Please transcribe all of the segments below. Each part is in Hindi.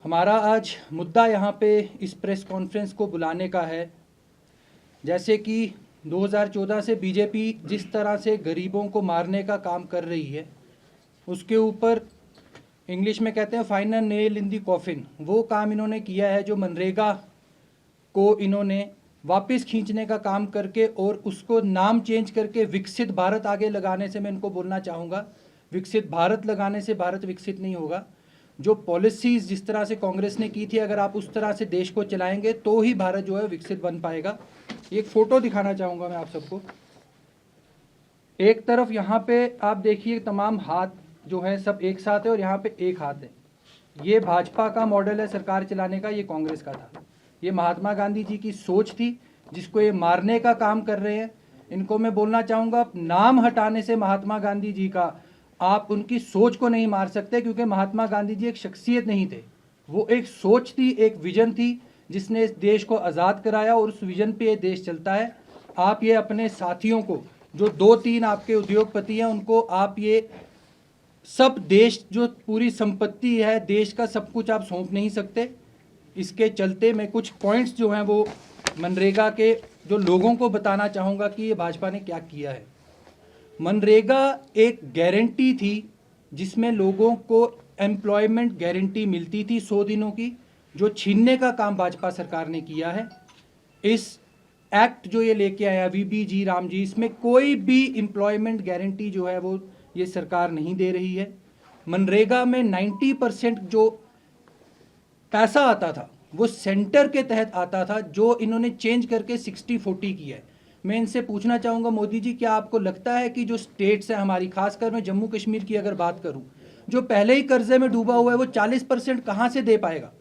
हमारा आज मुद्दा यहाँ पे इस प्रेस कॉन्फ्रेंस को बुलाने का है, जैसे कि 2014 से बीजेपी जिस तरह से गरीबों को मारने का काम कर रही है, उसके ऊपर इंग्लिश में कहते हैं final nail in the coffin, वो काम इन्होंने किया है। जो मनरेगा को इन्होंने वापस खींचने का काम करके और उसको नाम चेंज करके विकसित भारत आगे लगाने से मैं इनको बोलना चाहूँगा, विकसित भारत लगाने से भारत विकसित नहीं होगा। जो पॉलिसीज़ जिस तरह से कांग्रेस ने की थी, अगर आप उस तरह से देश को चलाएंगे तो ही भारत जो है विकसित बन पाएगा। एक फ़ोटो दिखाना चाहूँगा मैं आप सबको। एक तरफ यहाँ पे आप देखिए तमाम हाथ जो है सब एक साथ है और यहाँ पे एक हाथ है। ये भाजपा का मॉडल है सरकार चलाने का, ये कांग्रेस का था। ये महात्मा गांधी जी की सोच थी जिसको ये मारने का काम कर रहे हैं। इनको मैं बोलना चाहूँगा, नाम हटाने से महात्मा गांधी जी का आप उनकी सोच को नहीं मार सकते, क्योंकि महात्मा गांधी जी एक शख्सियत नहीं थे, वो एक सोच थी, एक विजन थी जिसने इस देश को आज़ाद कराया और उस विजन पे ये देश चलता है। आप ये अपने साथियों को, जो 2-3 आपके उद्योगपति हैं, उनको आप ये सब देश जो पूरी संपत्ति है देश का सब कुछ आप सौंप नहीं सकते। इसके चलते मैं कुछ पॉइंट्स जो हैं वो मनरेगा के जो लोगों को बताना चाहूँगा कि ये भाजपा ने क्या किया है। मनरेगा एक गारंटी थी जिसमें लोगों को एम्प्लॉयमेंट गारंटी मिलती थी 100 दिनों की, जो छीनने का काम भाजपा सरकार ने किया है। इस एक्ट जो ये लेके आया वीबीजी राम जी, इसमें कोई भी एम्प्लॉयमेंट गारंटी जो है वो ये सरकार नहीं दे रही है। मनरेगा में 90% जो पैसा आता था वो सेंटर के तहत आता था, जो इन्होंने चेंज करके 60-40 किया है। मैं इनसे पूछना चाहूँगा, मोदी जी, क्या आपको लगता है कि जो स्टेट्स है हमारी, खासकर मैं जम्मू कश्मीर की अगर बात करूँ, जो पहले ही कर्जे में डूबा हुआ है, वो 40% कहाँ से दे पाएगा?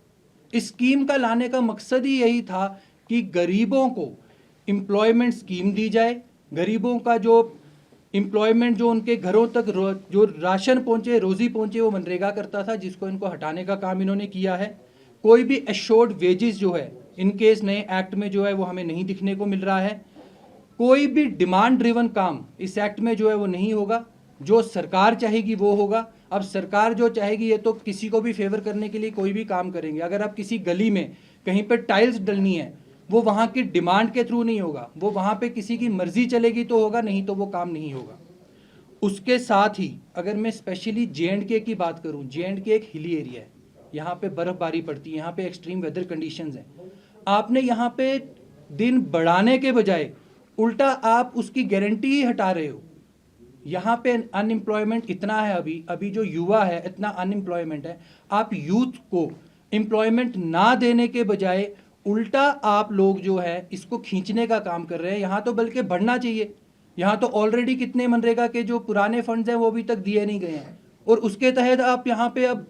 इस स्कीम का लाने का मकसद ही यही था कि गरीबों को एम्प्लॉयमेंट स्कीम दी जाए, गरीबों का जो एम्प्लॉयमेंट, जो उनके घरों तक जो राशन पहुँचे, रोज़ी पहुँचे, वो मनरेगा करता था, जिसको इनको हटाने का काम इन्होंने किया है। कोई भी एश्योर्ड वेजेस जो है इनके इस नए एक्ट में जो है वो हमें नहीं दिखने को मिल रहा है। कोई भी डिमांड ड्रिवन काम इस एक्ट में जो है वो नहीं होगा, जो सरकार चाहेगी वो होगा। अब सरकार जो चाहेगी, ये तो किसी को भी फेवर करने के लिए कोई भी काम करेंगे। अगर आप किसी गली में कहीं पर टाइल्स डलनी है, वो वहाँ की डिमांड के थ्रू नहीं होगा, वो वहाँ पे किसी की मर्जी चलेगी तो होगा, नहीं तो वो काम नहीं होगा। उसके साथ ही अगर मैं स्पेशली JNK की बात करूँ, JNK एक हिली एरिया है, यहाँ पे बर्फ़बारी पड़ती है, यहाँ पे एक्सट्रीम वेदर कंडीशंस हैं। आपने यहाँ पे दिन बढ़ाने के बजाय उल्टा आप उसकी गारंटी ही हटा रहे हो। यहाँ पे अनएम्प्लॉयमेंट इतना है, अभी जो युवा है इतना अनएम्प्लॉयमेंट है। आप यूथ को एम्प्लॉयमेंट ना देने के बजाय उल्टा आप लोग जो है इसको खींचने का काम कर रहे हैं। यहाँ तो बल्कि बढ़ना चाहिए। यहाँ तो ऑलरेडी कितने मनरेगा के जो पुराने फंड्स हैं वो अभी तक दिए नहीं गए हैं, और उसके तहत आप यहाँ पे अब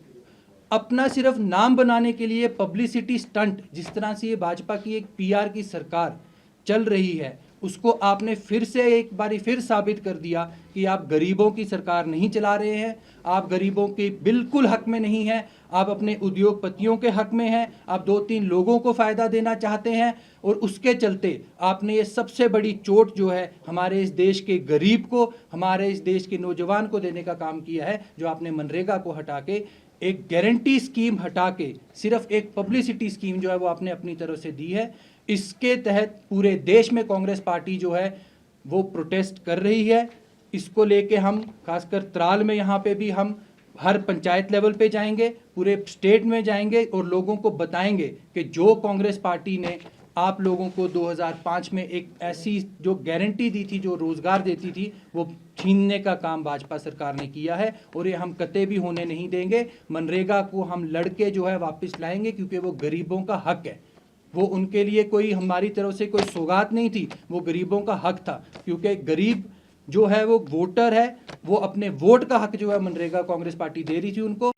अपना सिर्फ नाम बनाने के लिए पब्लिसिटी स्टंट, जिस तरह से ये भाजपा की एक PR की सरकार चल रही है, उसको आपने फिर से एक बारी फिर साबित कर दिया कि आप गरीबों की सरकार नहीं चला रहे हैं। आप गरीबों के बिल्कुल हक में नहीं हैं, आप अपने उद्योगपतियों के हक में हैं। आप 2-3 लोगों को फ़ायदा देना चाहते हैं, और उसके चलते आपने ये सबसे बड़ी चोट जो है हमारे इस देश के गरीब को, हमारे इस देश के नौजवान को देने का काम किया है। जो आपने मनरेगा को हटा के एक गारंटी स्कीम हटा के सिर्फ एक पब्लिसिटी स्कीम जो है वो आपने अपनी तरफ से दी है। इसके तहत पूरे देश में कांग्रेस पार्टी जो है वो प्रोटेस्ट कर रही है। इसको लेके हम खासकर त्राल में यहाँ पे भी हम हर पंचायत लेवल पे जाएंगे, पूरे स्टेट में जाएंगे और लोगों को बताएंगे कि जो कांग्रेस पार्टी ने आप लोगों को 2005 में एक ऐसी जो गारंटी दी थी, जो रोज़गार देती थी, वो छीनने का काम भाजपा सरकार ने किया है, और ये हम कतई भी होने नहीं देंगे। मनरेगा को हम लड़के जो है वापस लाएंगे, क्योंकि वो गरीबों का हक है। वो उनके लिए कोई हमारी तरफ से कोई सौगात नहीं थी, वो गरीबों का हक था, क्योंकि गरीब जो है वो वोटर है, वो अपने वोट का हक जो है मनरेगा कांग्रेस पार्टी दे रही थी उनको।